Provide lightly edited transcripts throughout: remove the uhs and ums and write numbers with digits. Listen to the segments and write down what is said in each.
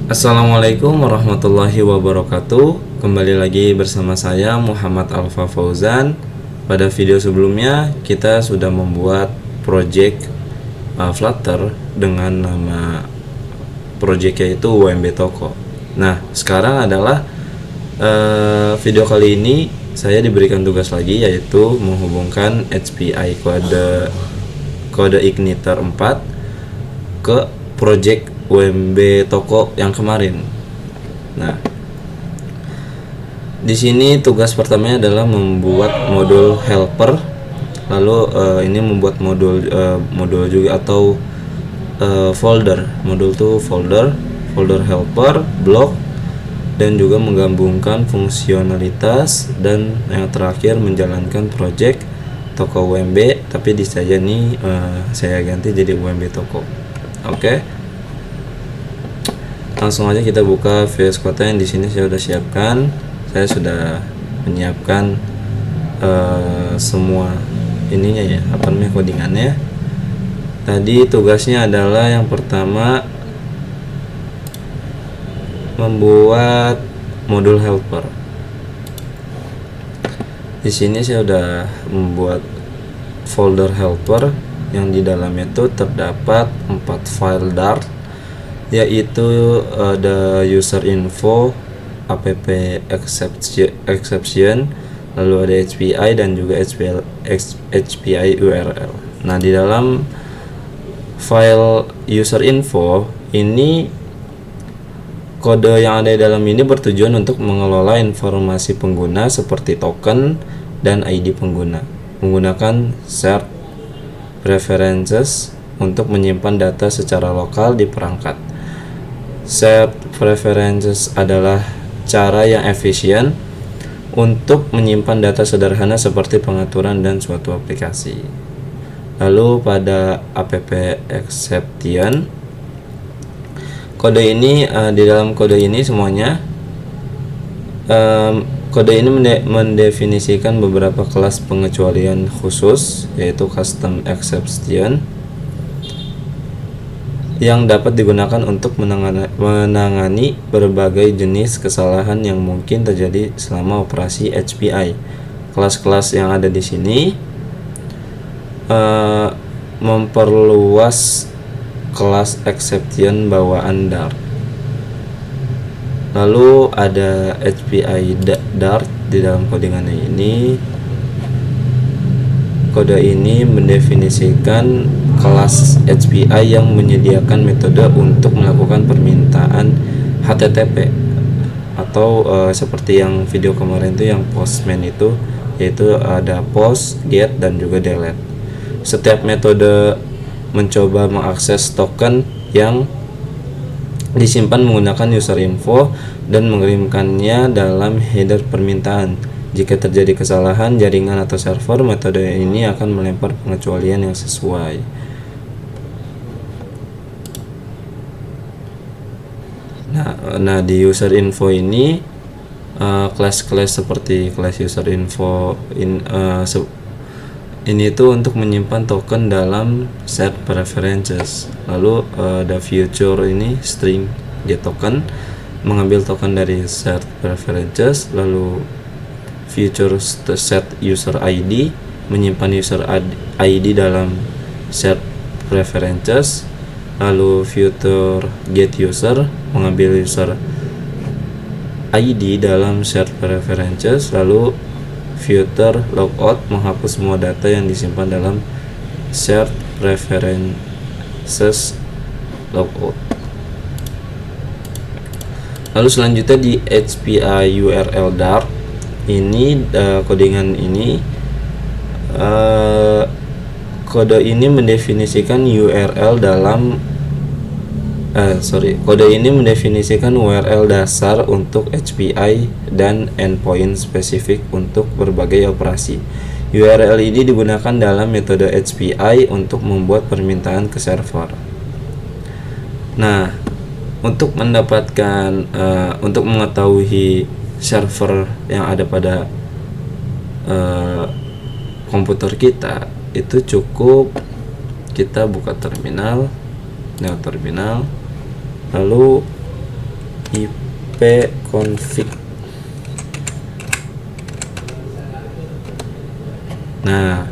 Assalamualaikum warahmatullahi wabarakatuh. Kembali lagi bersama saya Muhammad Alfa Fauzan. Pada video sebelumnya kita sudah membuat project Flutter dengan nama project yaitu UMB Toko. Nah, sekarang adalah video kali ini saya diberikan tugas lagi, yaitu menghubungkan HPI kode igniter 4 ke project UMB Toko yang kemarin. Nah, di sini tugas pertamanya adalah membuat modul helper. Lalu ini membuat modul juga atau folder. Modul itu folder helper, block, dan juga menggabungkan fungsionalitas, dan yang terakhir menjalankan project toko UMB, tapi di saja nih saya ganti jadi UMB Toko. Oke. Langsung aja kita buka VS Code yang di sini saya sudah siapkan. Saya sudah menyiapkan semua ininya ya, apa namanya, codingannya. Tadi tugasnya adalah yang pertama membuat modul helper. Di sini saya sudah membuat folder helper yang di dalamnya itu terdapat 4 file Dart, yaitu ada user info, app exception, lalu ada HPI dan juga HPI URL. Nah, di dalam file user info ini, kode yang ada di dalam ini bertujuan untuk mengelola informasi pengguna seperti token dan ID pengguna menggunakan shared preferences untuk menyimpan data secara lokal di perangkat. Shared preferences adalah cara yang efisien untuk menyimpan data sederhana seperti pengaturan dan suatu aplikasi. Lalu pada app exception, kode ini di dalam kode ini semuanya kode ini mendefinisikan beberapa kelas pengecualian khusus, yaitu custom exception, yang dapat digunakan untuk menangani berbagai jenis kesalahan yang mungkin terjadi selama operasi HPI. Kelas-kelas yang ada di sini memperluas kelas exception bawaan Dart. Lalu ada HPI Dart di dalam codingannya ini. Kode ini mendefinisikan kelas HPI yang menyediakan metode untuk melakukan permintaan HTTP atau seperti yang video kemarin itu yang Postman itu, yaitu ada post, get, dan juga delete. Setiap metode mencoba mengakses token yang disimpan menggunakan user info dan mengirimkannya dalam header permintaan. Jika terjadi kesalahan jaringan atau server, metode ini akan melempar pengecualian yang sesuai. Nah, di user info ini kelas-kelas seperti kelas user info ini itu untuk menyimpan token dalam set preferences. Lalu ada future ini string get token, mengambil token dari set preferences. Lalu future set user ID, menyimpan user ID dalam set preferences. Lalu future get user, mengambil user ID dalam set preferences. Lalu future logout, menghapus semua data yang disimpan dalam shared preferences logout. Lalu selanjutnya di HPI URL Dart ini, codingan ini kode ini mendefinisikan URL dalam kode ini mendefinisikan URL dasar untuk HPI dan endpoint spesifik untuk berbagai operasi. URL ini digunakan dalam metode HPI untuk membuat permintaan ke server. Nah, untuk untuk mengetahui server yang ada pada komputer kita, itu cukup kita buka terminal, terminal, lalu ipconfig. Nah,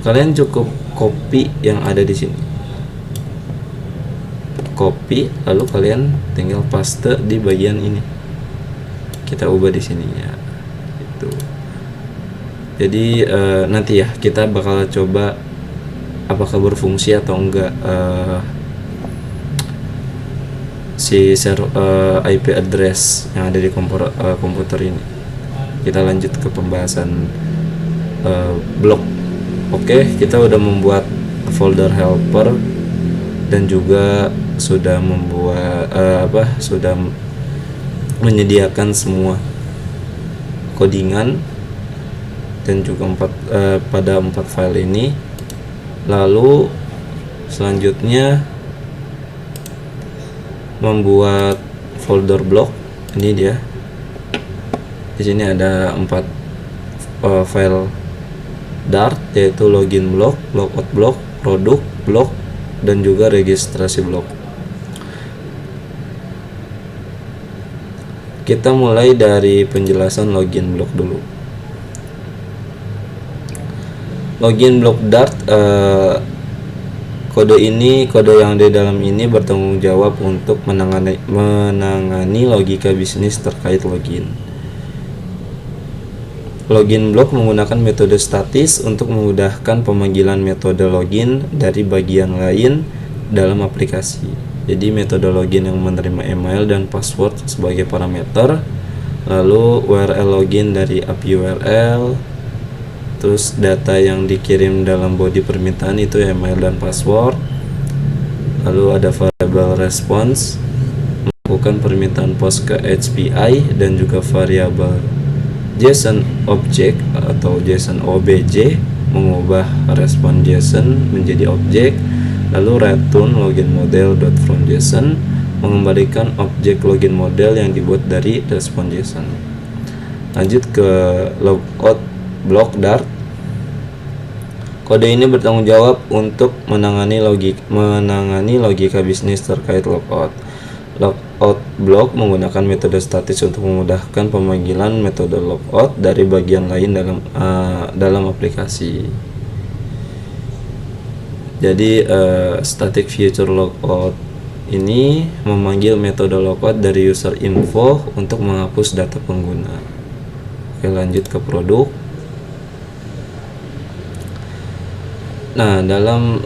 kalian cukup copy yang ada di sini, copy, lalu kalian tinggal paste di bagian ini, kita ubah di sini ya, itu. Jadi nanti ya kita bakal coba apakah berfungsi atau enggak si IP address yang ada di komputer ini. Kita lanjut ke pembahasan blok. Oke, kita udah membuat folder helper dan juga sudah membuat sudah menyediakan semua codingan dan juga pada 4 file ini. Lalu selanjutnya membuat folder blok. Ini dia, di sini ada 4 file Dart, yaitu login blok, logout blok, produk blok, dan juga registrasi blok. Kita mulai dari penjelasan login blok dulu. Login blok Dart, kode yang di dalam ini bertanggung jawab untuk menangani logika bisnis terkait login. Login block menggunakan metode statis untuk memudahkan pemanggilan metode login dari bagian lain dalam aplikasi. Jadi metode login yang menerima email dan password sebagai parameter, lalu URL login dari API URL, terus data yang dikirim dalam body permintaan itu email dan password, lalu ada variable response melakukan permintaan post ke HPI, dan juga variabel JSON object atau JSON OBJ mengubah respon JSON menjadi objek, lalu return login model.fromJSON mengembalikan objek login model yang dibuat dari respon JSON. Lanjut ke logout block Dart. Kode ini bertanggung jawab untuk menangani logika bisnis terkait logout. Logout block menggunakan metode statis untuk memudahkan pemanggilan metode logout dari bagian lain dalam aplikasi. Jadi static feature logout ini memanggil metode logout dari user info untuk menghapus data pengguna. Oke, lanjut ke produk. Nah, dalam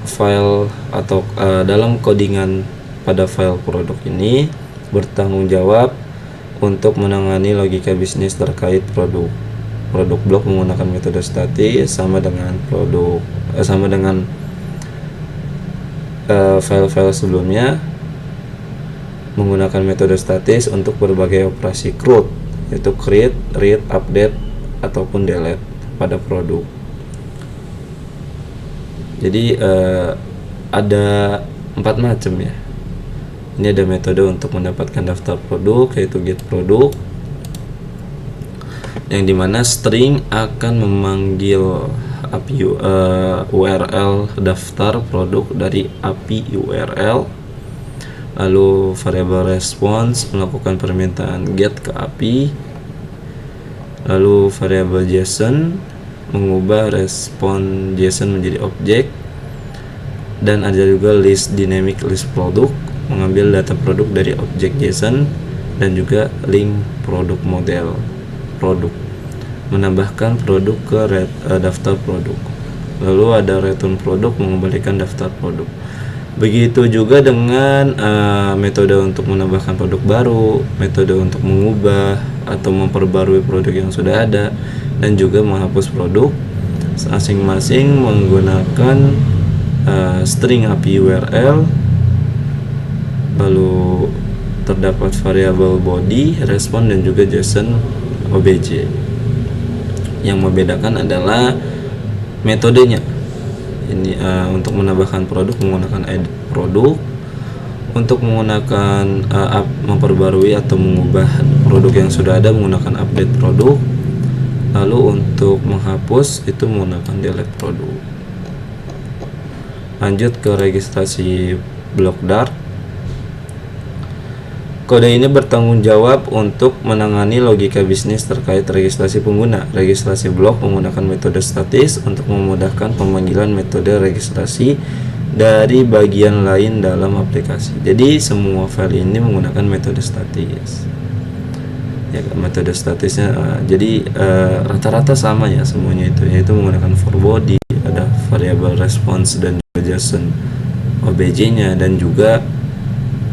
file atau dalam codingan pada file produk ini bertanggung jawab untuk menangani logika bisnis terkait produk. Produk blok menggunakan metode statis sama dengan file-file sebelumnya menggunakan metode statis untuk berbagai operasi CRUD, yaitu create, read, update, ataupun delete pada produk. Jadi ada 4 macam ya. Ini ada metode untuk mendapatkan daftar produk, yaitu get produk, yang dimana string akan memanggil API URL daftar produk dari API URL. Lalu variable response melakukan permintaan get ke API. Lalu variable JSON mengubah respon JSON menjadi objek, dan ada juga list dynamic list produk mengambil data produk dari objek JSON, dan juga link produk model produk menambahkan produk ke daftar produk. Lalu ada return produk mengembalikan daftar produk. Begitu juga dengan metode untuk menambahkan produk baru, metode untuk mengubah atau memperbarui produk yang sudah ada, dan juga menghapus produk. Masing-masing menggunakan string API URL. Lalu terdapat variabel body, respon, dan juga JSON OBJ. Yang membedakan adalah metodenya. Ini untuk menambahkan produk menggunakan add produk, untuk menggunakan memperbarui atau mengubah produk yang sudah ada menggunakan update produk, lalu untuk menghapus itu menggunakan delete produk. Lanjut ke registrasi blok Dart. Kode ini bertanggung jawab untuk menangani logika bisnis terkait registrasi pengguna. Registrasi blok menggunakan metode statis untuk memudahkan pemanggilan metode registrasi dari bagian lain dalam aplikasi. Jadi semua file ini menggunakan metode statis. Ya, metode statisnya jadi rata-rata sama ya semuanya itu, yaitu menggunakan for body, ada variable response dan JSON OBJ-nya, dan juga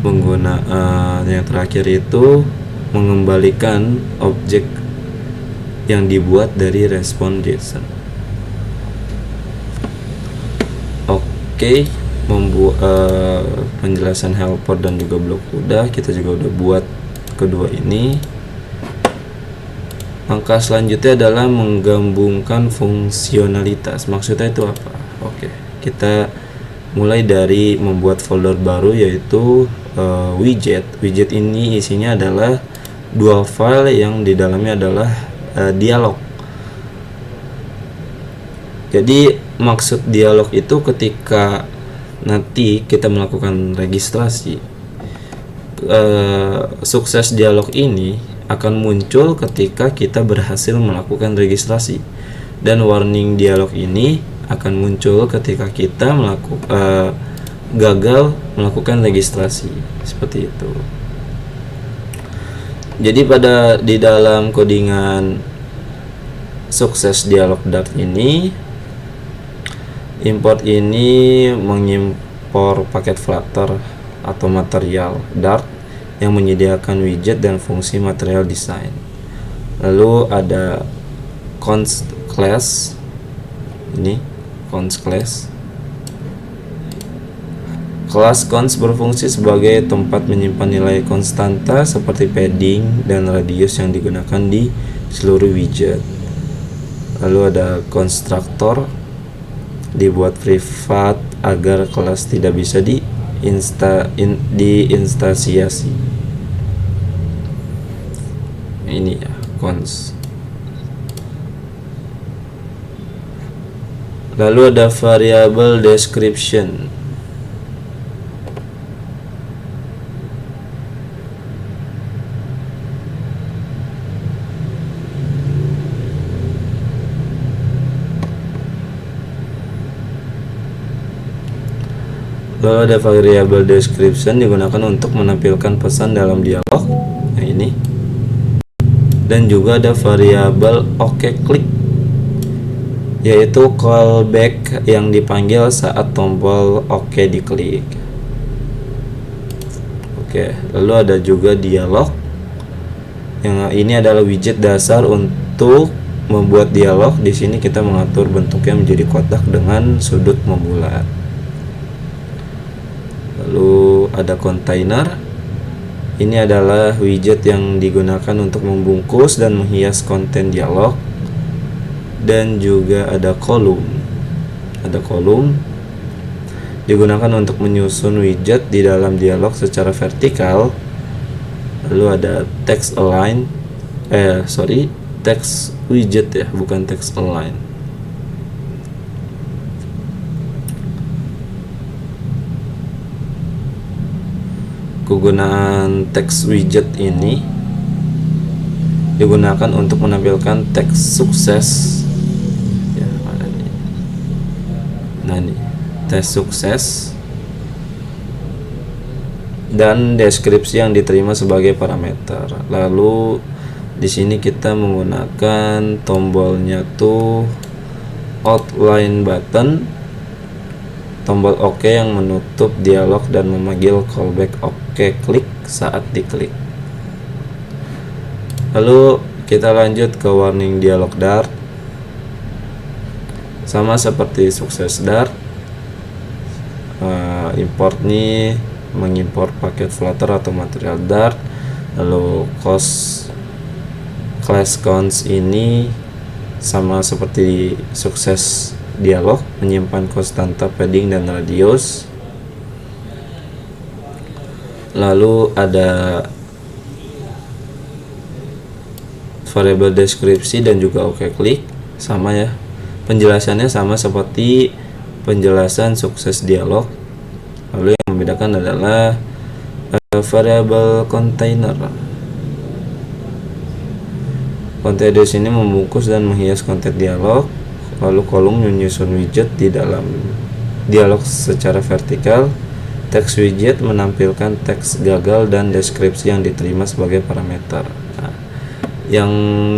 yang terakhir itu mengembalikan objek yang dibuat dari respon JSON. Oke, membuat penjelasan helper dan juga blok udah, kita juga udah buat kedua ini. Langkah selanjutnya adalah menggabungkan fungsionalitas. Maksudnya itu apa? Oke, kita mulai dari membuat folder baru, yaitu widget. Widget ini isinya adalah dua file yang di dalamnya adalah dialog. Jadi maksud dialog itu ketika nanti kita melakukan registrasi, sukses dialog ini akan muncul ketika kita berhasil melakukan registrasi, dan warning dialog ini akan muncul ketika kita gagal melakukan registrasi, seperti itu. Jadi di dalam codingan sukses dialog Dart ini, import ini mengimpor paket Flutter atau material Dart yang menyediakan widget dan fungsi material design. Lalu ada const class, ini const class. Kelas const berfungsi sebagai tempat menyimpan nilai konstanta seperti padding dan radius yang digunakan di seluruh widget. Lalu ada konstruktor, dibuat privat agar kelas tidak bisa diinstansiasi. Ini ya, const. Lalu ada variable description. Lalu ada variable description digunakan untuk menampilkan pesan dalam dialog. Nah, ini. Dan juga ada variable onClick, yaitu callback yang dipanggil saat tombol OK diklik. Oke, lalu ada juga dialog. Yang ini adalah widget dasar untuk membuat dialog. Di sini kita mengatur bentuknya menjadi kotak dengan sudut membulat. Lalu ada container. Ini adalah widget yang digunakan untuk membungkus dan menghias konten dialog. Dan juga ada kolom. Ada kolom digunakan untuk menyusun widget di dalam dialog secara vertikal. Lalu ada text align. Text widget ya, bukan text align. Kegunaan text widget ini digunakan untuk menampilkan teks sukses ya, nah ini teks sukses dan deskripsi yang diterima sebagai parameter. Lalu di sini kita menggunakan tombolnya tuh outline button, tombol OK yang menutup dialog dan memanggil callback onClick saat diklik. Lalu kita lanjut ke warning dialog Dart. Sama seperti sukses Dart, import nih mengimpor paket Flutter atau material Dart. Lalu class const ini sama seperti sukses dialog, menyimpan konstanta padding dan radius. Lalu ada variable deskripsi dan juga onClick, sama ya, penjelasannya sama seperti penjelasan sukses dialog. Lalu yang membedakan adalah variable container. Konten di sini membungkus dan menghias konten dialog, lalu kolom menyusun widget di dalam dialog secara vertikal. Teks widget menampilkan teks gagal dan deskripsi yang diterima sebagai parameter. Nah, yang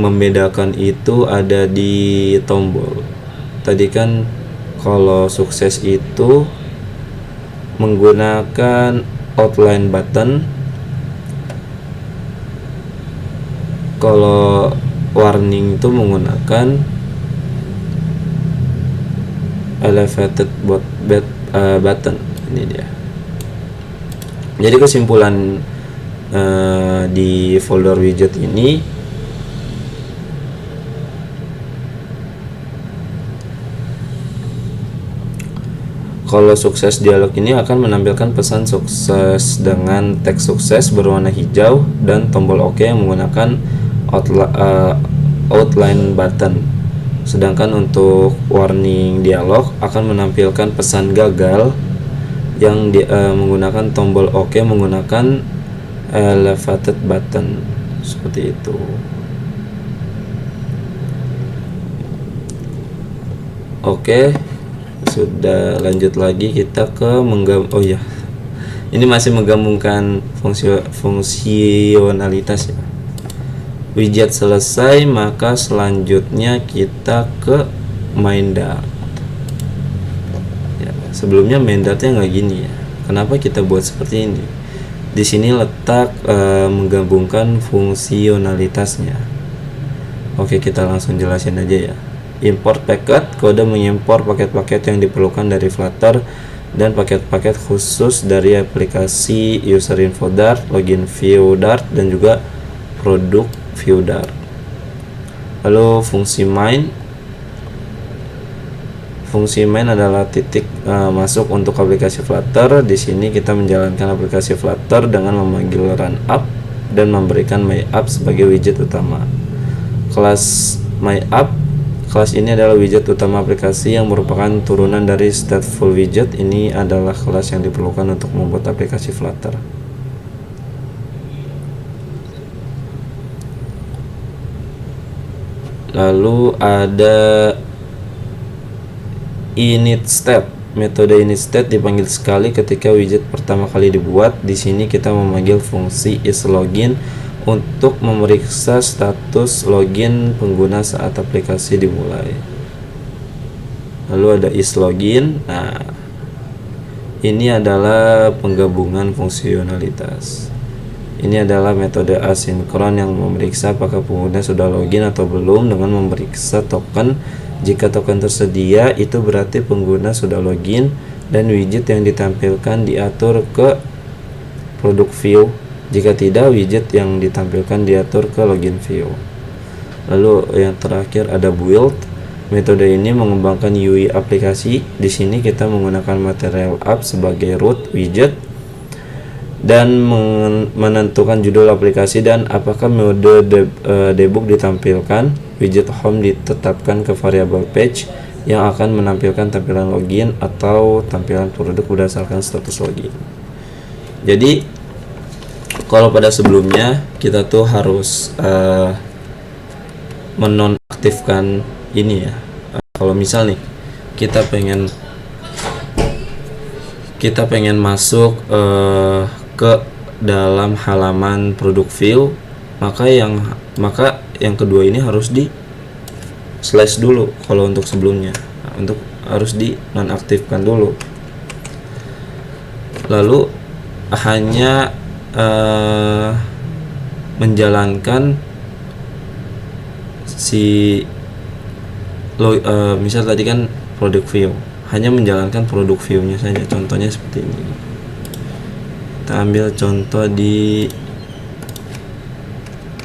membedakan itu ada di tombol. Tadi kan kalau sukses itu menggunakan outline button, kalau warning itu menggunakan elevated button. Ini dia. Jadi kesimpulan di folder widget ini, kalau sukses dialog ini akan menampilkan pesan sukses dengan teks sukses berwarna hijau dan tombol OK yang menggunakan outline button. Sedangkan untuk warning dialog akan menampilkan pesan gagal yang menggunakan tombol OK menggunakan elevated button. Seperti itu. Oke, sudah, lanjut lagi kita ke ini masih menggabungkan fungsionalitas ya. Widget selesai, maka selanjutnya kita ke main Dart. Ya, sebelumnya main Dartnya nggak gini ya. Kenapa kita buat seperti ini? Di sini letak menggabungkan fungsionalitasnya. Oke, kita langsung jelasin aja ya. Import packet, kode mengimpor paket-paket yang diperlukan dari Flutter dan paket-paket khusus dari aplikasi user info Dart, login view Dart, dan juga produk view Dart. Lalu fungsi main adalah titik masuk untuk aplikasi Flutter. Di sini kita menjalankan aplikasi Flutter dengan memanggil run app dan memberikan my app sebagai widget utama. Kelas my app, kelas ini adalah widget utama aplikasi yang merupakan turunan dari stateful widget. Ini adalah kelas yang diperlukan untuk membuat aplikasi Flutter. Lalu ada init state. Metode init state dipanggil sekali ketika widget pertama kali dibuat. Di sini kita memanggil fungsi isLogin untuk memeriksa status login pengguna saat aplikasi dimulai. Lalu ada isLogin. Nah, ini adalah penggabungan fungsionalitas. Ini adalah metode asinkron yang memeriksa apakah pengguna sudah login atau belum dengan memeriksa token. Jika token tersedia, itu berarti pengguna sudah login dan widget yang ditampilkan diatur ke produk view. Jika tidak, widget yang ditampilkan diatur ke login view. Lalu yang terakhir ada build. Metode ini mengembangkan UI aplikasi. Di sini kita menggunakan material app sebagai root widget dan menentukan judul aplikasi dan apakah mode debug ditampilkan. Widget home ditetapkan ke variabel page yang akan menampilkan tampilan login atau tampilan produk berdasarkan status login. Jadi kalau pada sebelumnya kita tuh harus menonaktifkan ini ya. Kalau misal nih kita pengen masuk ke dalam halaman produk view, maka yang kedua ini harus di slash dulu. Kalau untuk sebelumnya, untuk harus di nonaktifkan dulu. Lalu hanya menjalankan misal tadi kan produk view, hanya menjalankan produk view-nya saja. Contohnya seperti ini. Kita ambil contoh di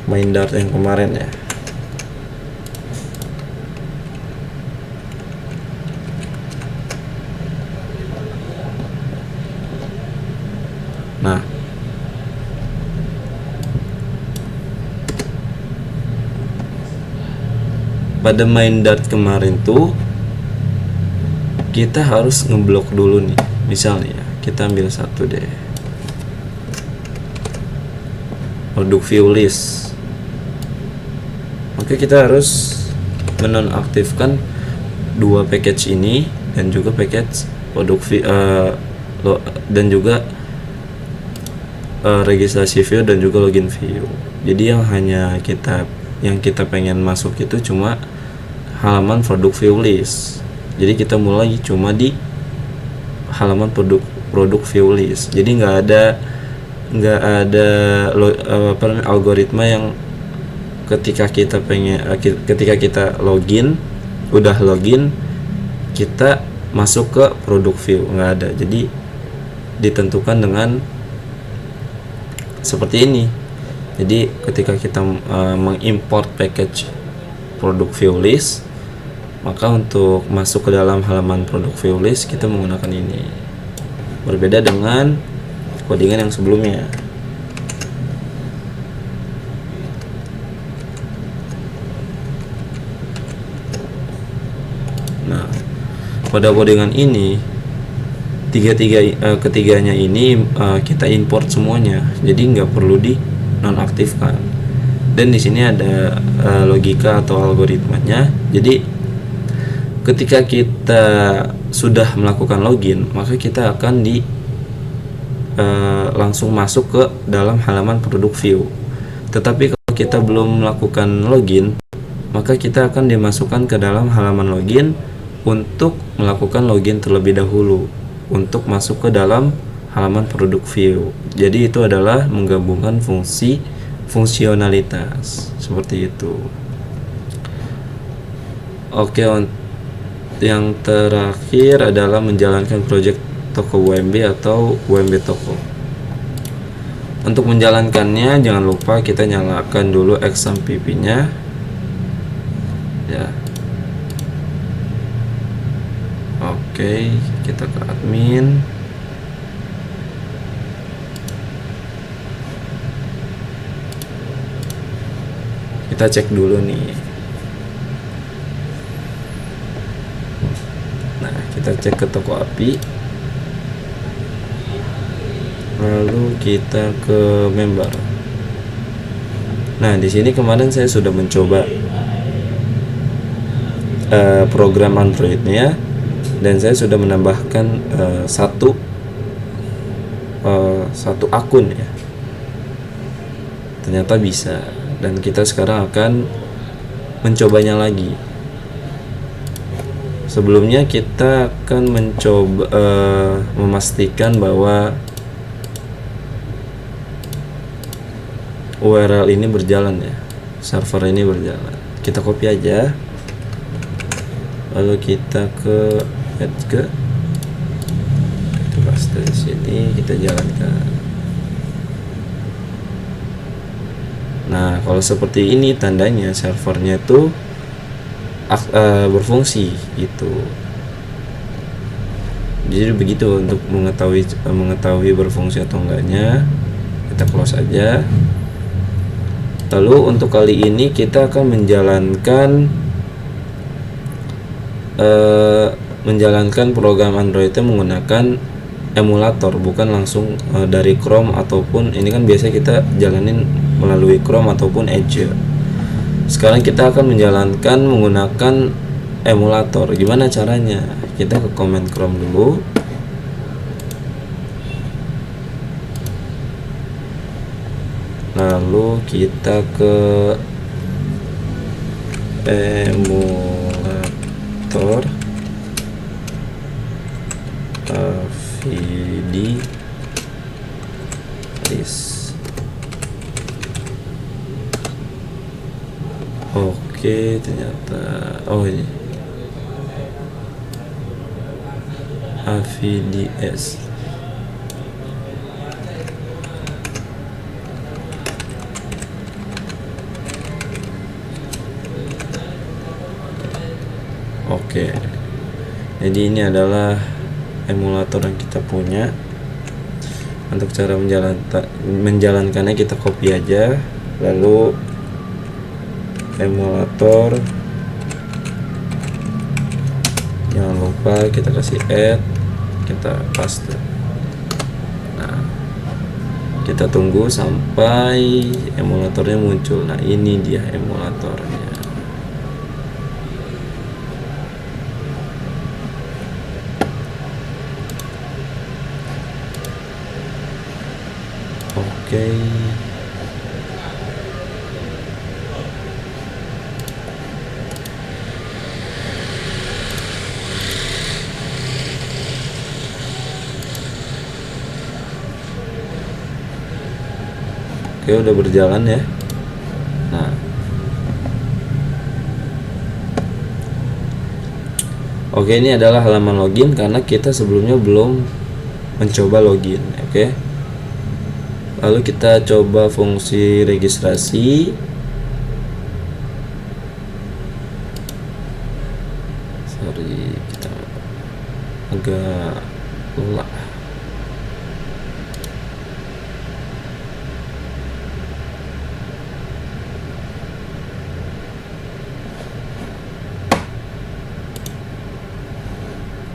main Dart yang kemarin ya. Nah, pada main Dart kemarin tuh kita harus ngeblok dulu nih. Misalnya kita ambil satu deh. produk view list. Oke, kita harus menonaktifkan dua package ini dan juga package produk dan juga registrasi view dan juga login view. Jadi yang kita pengen masuk itu cuma halaman produk view list. Jadi kita mulai cuma di halaman produk view list. Jadi nggak ada algoritma yang ketika kita udah login kita masuk ke produk view, nggak ada. Jadi ditentukan dengan seperti ini. Jadi ketika kita mengimport package produk view list, maka untuk masuk ke dalam halaman produk view list kita menggunakan ini. Berbeda dengan codingan yang sebelumnya. Nah, pada codingan ini ketiganya ini kita import semuanya, jadi nggak perlu di nonaktifkan. Dan di sini ada logika atau algoritmanya. Jadi ketika kita sudah melakukan login, maka kita akan langsung masuk ke dalam halaman produk view. Tetapi kalau kita belum melakukan login, maka kita akan dimasukkan ke dalam halaman login untuk melakukan login terlebih dahulu untuk masuk ke dalam halaman produk view. Jadi itu adalah menggabungkan fungsionalitas seperti itu. Oke, yang terakhir adalah menjalankan project toko UMB atau UMB toko. Untuk menjalankannya jangan lupa kita nyalakan dulu XAMPP nya ya. Oke, kita ke admin. Kita cek dulu nih. Nah, kita cek ke toko API. Lalu kita ke member. Nah, di sini kemarin saya sudah mencoba program Android-nya. Dan saya sudah menambahkan satu akun ya. Ternyata bisa. Dan kita sekarang akan mencobanya lagi. Sebelumnya kita akan mencoba memastikan bahwa URL ini berjalan ya, server ini berjalan. Kita copy aja, lalu kita ke kita paste di sini, kita jalankan. Nah, kalau seperti ini tandanya servernya itu berfungsi gitu. Jadi begitu untuk mengetahui berfungsi atau enggaknya. Kita close aja. Lalu untuk kali ini kita akan menjalankan program Android-nya menggunakan emulator, bukan langsung dari Chrome ataupun ini kan biasa kita jalanin melalui Chrome ataupun Edge. Sekarang kita akan menjalankan menggunakan emulator. Gimana caranya? Kita ke command Chrome dulu. Lalu kita ke emulator VD list. Oke, ternyata ini AVDS. Oke, jadi ini adalah emulator yang kita punya. Untuk cara menjalankannya kita copy aja, lalu emulator, jangan lupa kita kasih add, kita paste. Nah, Kita tunggu sampai emulatornya muncul. Nah, ini dia emulatornya. Oke. Oke, udah berjalan ya. Nah, oke, ini adalah halaman login karena kita sebelumnya belum mencoba login. Oke, lalu kita coba fungsi registrasi. Sorry, kita agak lelah.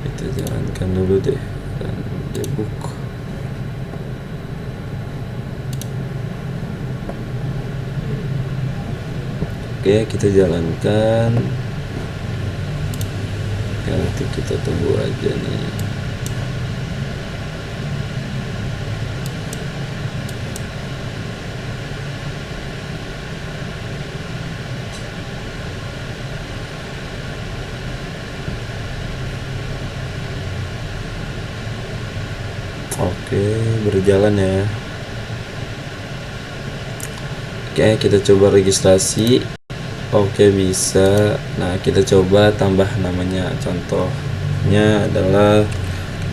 Kita jalankan dulu deh dan debug. Oke, kita jalankan. Nanti kita tunggu aja nih. Oke, berjalan ya. Oke, kita coba registrasi. Oke, bisa. Nah, kita coba tambah namanya. Contohnya adalah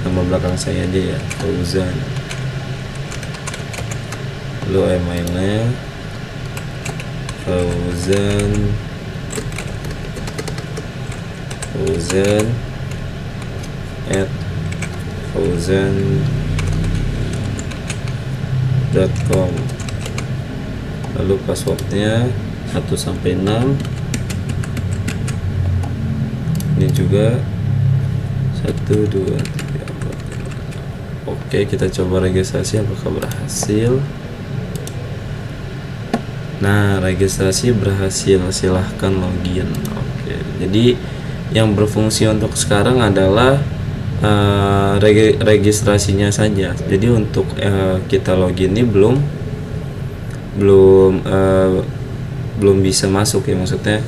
nama belakang saya aja ya, Fauzan. Lalu emailnya Fauzan at fauzan.com. Lalu passwordnya 1 sampai 6. Ini juga 1 2 3 4. Oke, kita coba registrasi apakah berhasil. Nah, registrasi berhasil, silahkan login. Oke, jadi yang berfungsi untuk sekarang adalah registrasinya saja. Jadi untuk kita login ini belum bisa masuk ya, maksudnya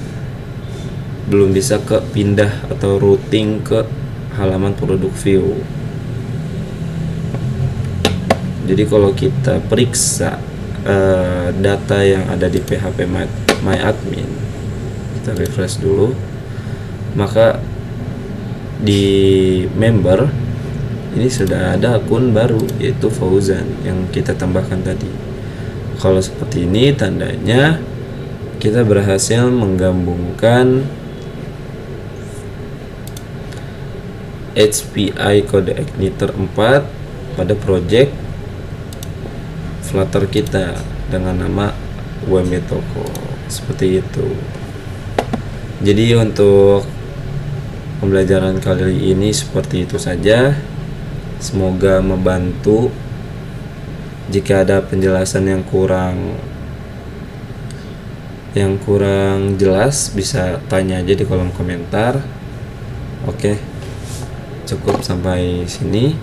belum bisa ke pindah atau routing ke halaman produk view. Jadi kalau kita periksa data yang ada di PHP My Admin, kita refresh dulu, maka di member ini sudah ada akun baru yaitu Fauzan yang kita tambahkan tadi. Kalau seperti ini tandanya kita berhasil menggabungkan HPI Code Igniter 4 pada project Flutter kita dengan nama UMB Toko. Seperti itu. Jadi untuk pembelajaran kali ini seperti itu saja. Semoga membantu. Jika ada penjelasan yang kurang jelas, bisa tanya aja di kolom komentar. Oke, cukup sampai sini.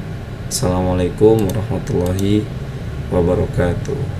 Assalamualaikum warahmatullahi wabarakatuh.